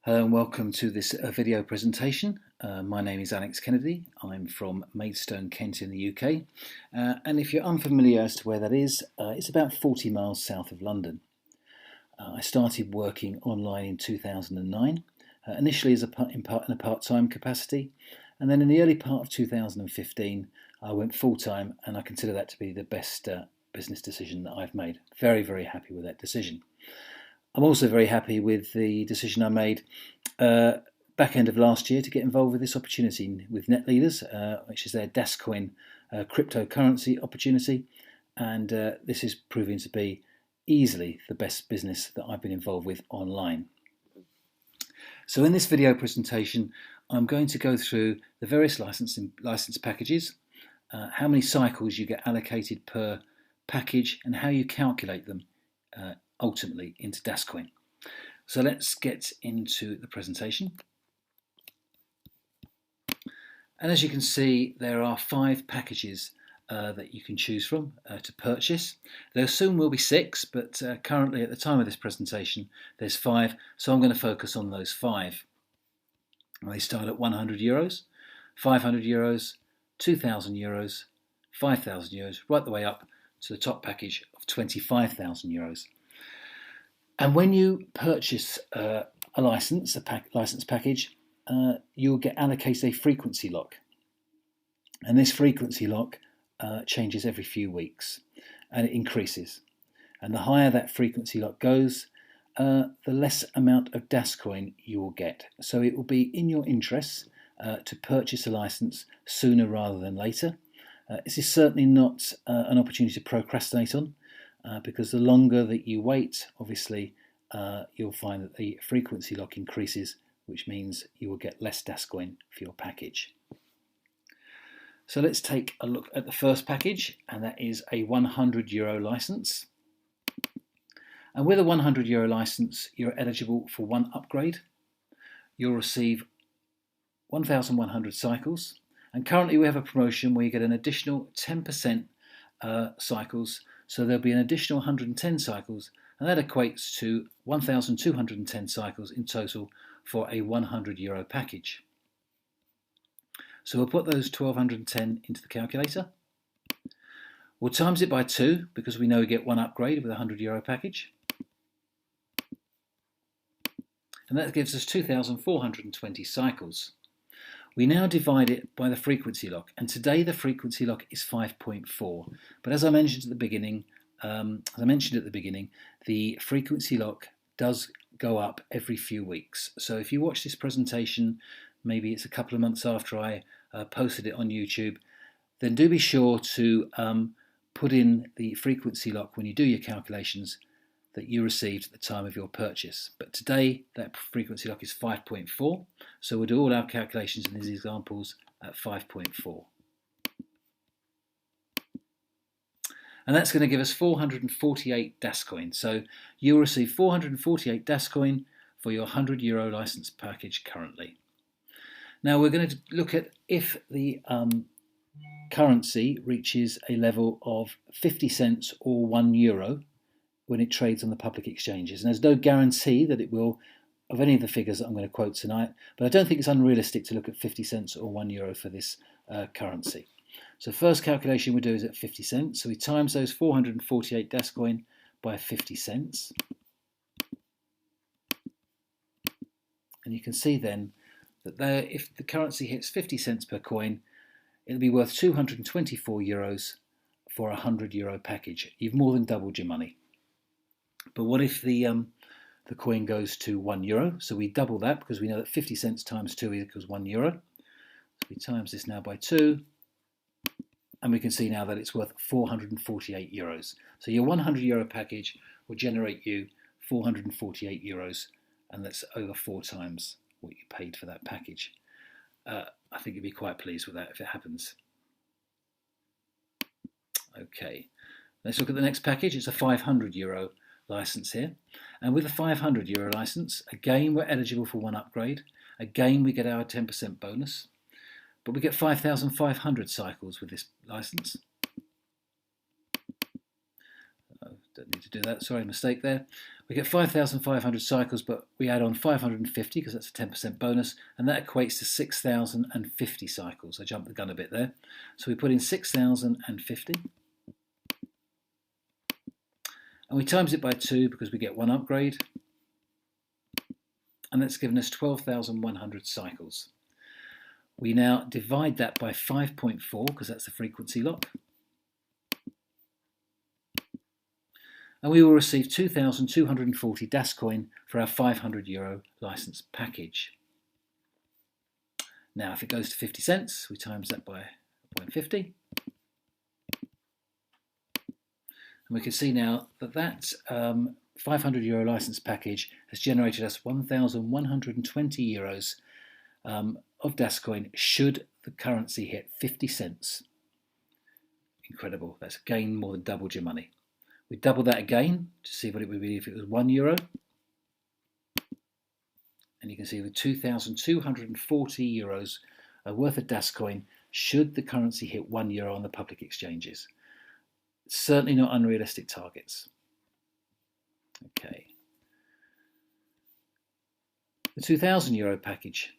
Hello and welcome to this video presentation. My name is Alex Kennedy. I'm from Maidstone, Kent in the UK. And if you're unfamiliar as to where that is, it's about 40 miles south of London. I started working online in 2009, initially as in a part-time capacity. And then in the early part of 2015, I went full-time, and I consider that to be the best business decision that I've made. Very, very happy with that decision. I'm also very happy with the decision I made back end of last year to get involved with this opportunity with NetLeaders, which is their DasCoin cryptocurrency opportunity. And this is proving to be easily the best business that I've been involved with online. So in this video presentation, I'm going to go through the various license packages, how many cycles you get allocated per package, and how you calculate them ultimately into DasCoin. So let's get into the presentation. And as you can see, there are 5 packages that you can choose from to purchase. There soon will be 6, but currently at the time of this presentation there's 5, so I'm going to focus on those 5. And they start at €100, €500, €2,000, €5,000, right the way up to the top package of €25,000. And when you purchase a license package, you'll get allocated a frequency lock. And this frequency lock changes every few weeks, and it increases. And the higher that frequency lock goes, the less amount of DasCoin you will get. So it will be in your interests to purchase a license sooner rather than later. This is certainly not an opportunity to procrastinate on. Because the longer that you wait, obviously, you'll find that the frequency lock increases, which means you will get less DasCoin for your package. So let's take a look at the first package, and that is a €100 license. And with a €100 license, you're eligible for 1 upgrade. You'll receive 1,100 cycles. And currently we have a promotion where you get an additional 10% cycles. So there'll be an additional 110 cycles, and that equates to 1,210 cycles in total for a €100 package. So we'll put those 1,210 into the calculator. We'll times it by 2 because we know we get 1 upgrade with a €100 package. And that gives us 2,420 cycles. We now divide it by the frequency lock, and today the frequency lock is 5.4. But as I mentioned at the beginning, the frequency lock does go up every few weeks. So if you watch this presentation, maybe it's a couple of months after I posted it on YouTube, then do be sure to put in the frequency lock when you do your calculations that you received at the time of your purchase. But today that frequency lock is 5.4, so we'll do all our calculations in these examples at 5.4. And that's going to give us 448 DasCoin. So you'll receive 448 DasCoin for your €100 license package currently. Now we're going to look at if the currency reaches a level of 50 cents or €1 when it trades on the public exchanges. And there's no guarantee that it will, of any of the figures that I'm going to quote tonight, but I don't think it's unrealistic to look at 50 cents or €1 for this currency. So first calculation we do is at 50 cents. So we times those 448 DasCoin by 50 cents. And you can see then that if the currency hits 50 cents per coin, it'll be worth €224 for a €100 package. You've more than doubled your money. But what if the coin goes to €1? So we double that because we know that 50 cents times 2 equals €1. So we times this now by 2, and we can see now that it's worth €448. So your €100 package will generate you €448, and that's over 4 times what you paid for that package. I think you'd be quite pleased with that if it happens. Okay, let's look at the next package. It's a €500 license here, and with a €500 license, again we're eligible for 1 upgrade. Again we get our 10% bonus, but we get 5,500 cycles with this license. don't need to do that, sorry, mistake there. We get 5,500 cycles, but we add on 550 because that's a 10% bonus, and that equates to 6,050 cycles. I jumped the gun a bit there. So we put in 6,050, and we times it by 2 because we get 1 upgrade, and that's given us 12,100 cycles. We now divide that by 5.4 because that's the frequency lock, and we will receive 2,240 DasCoin for our €500 license package. Now if it goes to 50 cents, we times that by 0.50, and we can see now that that €500 license package has generated us 1,120 euros of DasCoin should the currency hit 50 cents. Incredible, that's again more than doubled your money. We double that again to see what it would be if it was €1. And you can see the 2,240 euros worth of DasCoin should the currency hit €1 on the public exchanges. Certainly not unrealistic targets. Okay. The €2,000 package.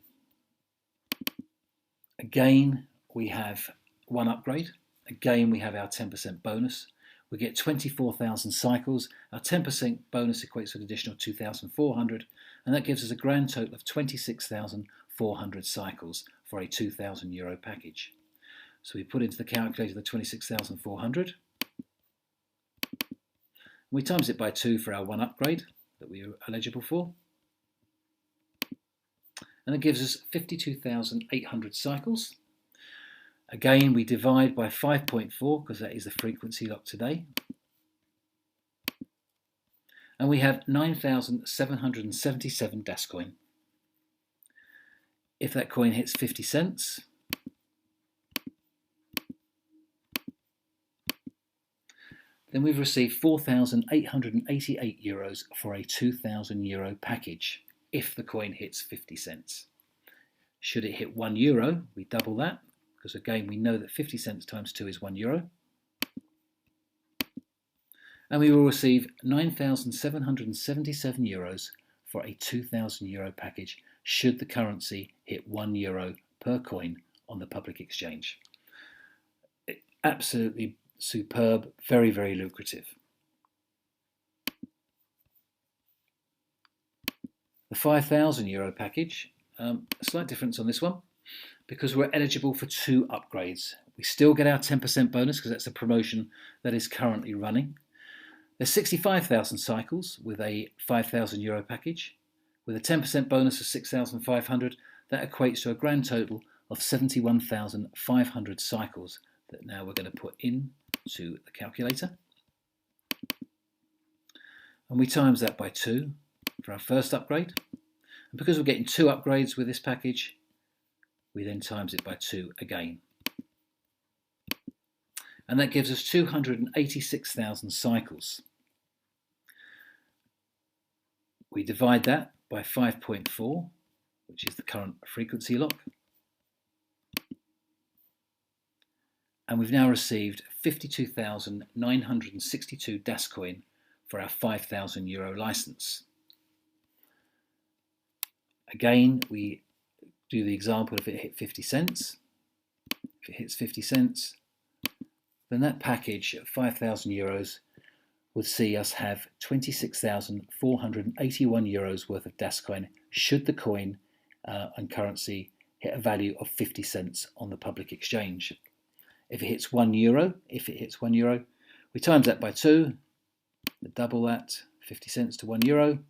Again, we have 1 upgrade. Again, we have our 10% bonus. We get 24,000 cycles. Our 10% bonus equates to an additional 2,400, and that gives us a grand total of 26,400 cycles for a €2,000 package. So we put into the calculator the 26,400. We times it by 2 for our 1 upgrade that we are eligible for. And it gives us 52,800 cycles. Again, we divide by 5.4 because that is the frequency lock today. And we have 9,777 DasCoin. If that coin hits 50 cents, then we've received 4,888 euros for a €2,000 package if the coin hits 50 cents. Should it hit €1, we double that, because again we know that 50 cents times 2 is €1. And we will receive 9,777 euros for a €2,000 package should the currency hit €1 per coin on the public exchange. Absolutely superb, very, very lucrative. The €5,000 package, a slight difference on this one, because we're eligible for 2 upgrades. We still get our 10% bonus because that's a promotion that is currently running. There's 65,000 cycles with a €5,000 package. With a 10% bonus of 6,500, that equates to a grand total of 71,500 cycles that now we're going to put into the calculator. And we times that by 2 for our first upgrade. And because we're getting 2 upgrades with this package, we then times it by 2 again. And that gives us 286,000 cycles. We divide that by 5.4, which is the current frequency lock. And we've now received 52,962 DasCoin for our €5,000 license. Again, we do the example if it hit 50 cents. If it hits 50 cents, then that package at €5,000 would see us have 26,481 euros worth of DasCoin should the coin and currency hit a value of 50 cents on the public exchange. If it hits €1, we times that by 2, double that, 50 cents to €1,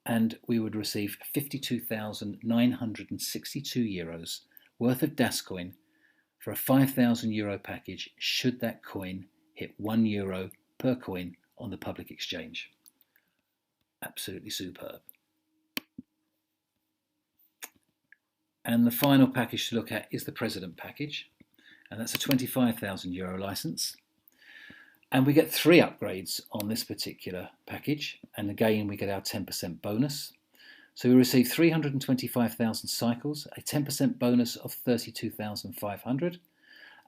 and we would receive 52,962 euros worth of DasCoin for a €5,000 package should that coin hit €1 per coin on the public exchange. Absolutely superb. And the final package to look at is the President package, and that's a €25,000 license. And we get 3 upgrades on this particular package, and again we get our 10% bonus. So we receive 325,000 cycles, a 10% bonus of 32,500,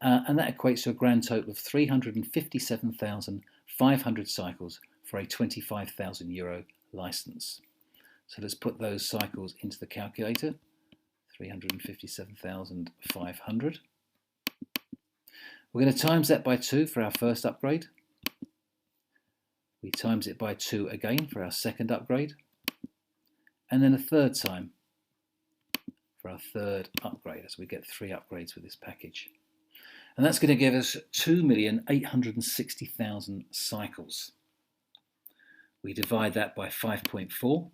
and that equates to a grand total of 357,500 500 cycles for a €25,000 license. So let's put those cycles into the calculator. 357,500. We're going to times that by 2 for our first upgrade. We times it by 2 again for our second upgrade. And then a third time for our third upgrade, as we get 3 upgrades with this package. And that's going to give us 2,860,000 cycles. We divide that by 5.4,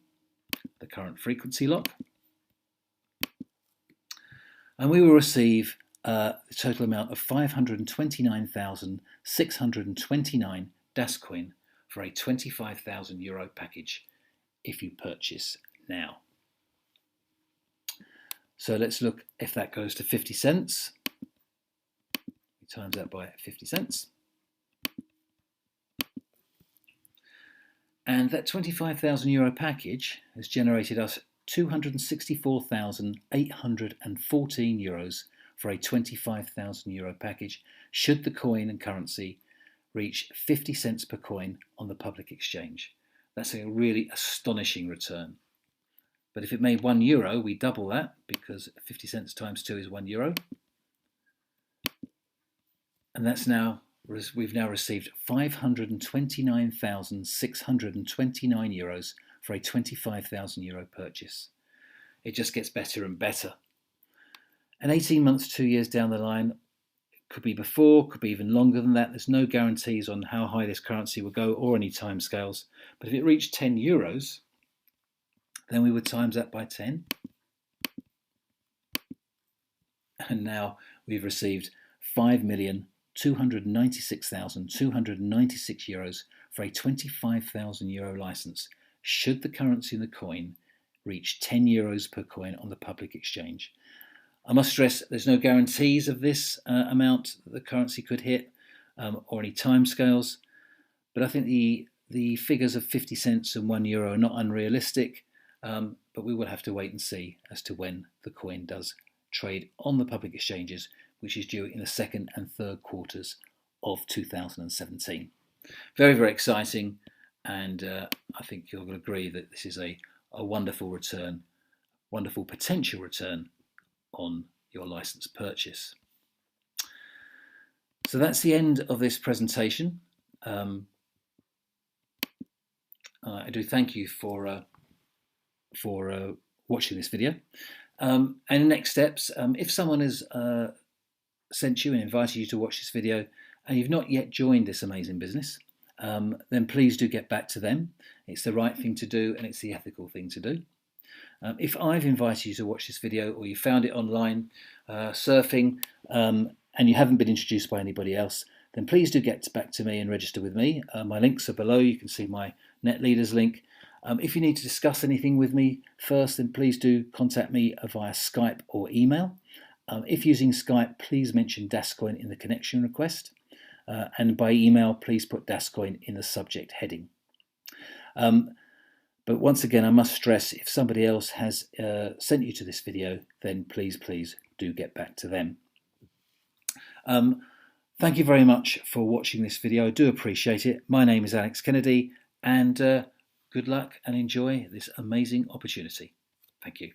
the current frequency lock. And we will receive the total amount of 529,629 DasCoin for a €25,000 package if you purchase now. So let's look if that goes to 50 cents. We times that by 50 cents. And that €25,000 package has generated us €264,814 for a €25,000 package should the coin and currency reach 50 cents per coin on the public exchange. That's a really astonishing return. But if it made €1, we double that, because 50 cents times 2 is €1. And that's now, we've now received €529,629 for a €25,000 purchase. It just gets better and better. And 18 months, 2 years down the line, could be before, could be even longer than that. There's no guarantees on how high this currency will go or any time scales. But if it reached €10, then we would times that by 10. And now we've received €5,296,296 for a €25,000 license should the currency in the coin reach €10 per coin on the public exchange. I must stress there's no guarantees of this amount that the currency could hit or any timescales, but I think the figures of 50 cents and €1 are not unrealistic, but we will have to wait and see as to when the coin does trade on the public exchanges, which is due in the second and third quarters of 2017. Very, very exciting, and I think you'll agree that this is a wonderful return, wonderful potential return on your license purchase. So that's the end of this presentation. I do thank you for watching this video. And the next steps, if someone has sent you and invited you to watch this video and you've not yet joined this amazing business, then please do get back to them. It's the right thing to do and it's the ethical thing to do. If I've invited you to watch this video or you found it online surfing and you haven't been introduced by anybody else, then please do get back to me and register with me. My links are below. You can see my NetLeaders link. If you need to discuss anything with me first, then please do contact me via Skype or email. If using Skype, please mention DasCoin in the connection request. And by email, please put DasCoin in the subject heading. But once again, I must stress, if somebody else has sent you to this video, then please do get back to them. Thank you very much for watching this video. I do appreciate it. My name is Alex Kennedy, and good luck and enjoy this amazing opportunity. Thank you.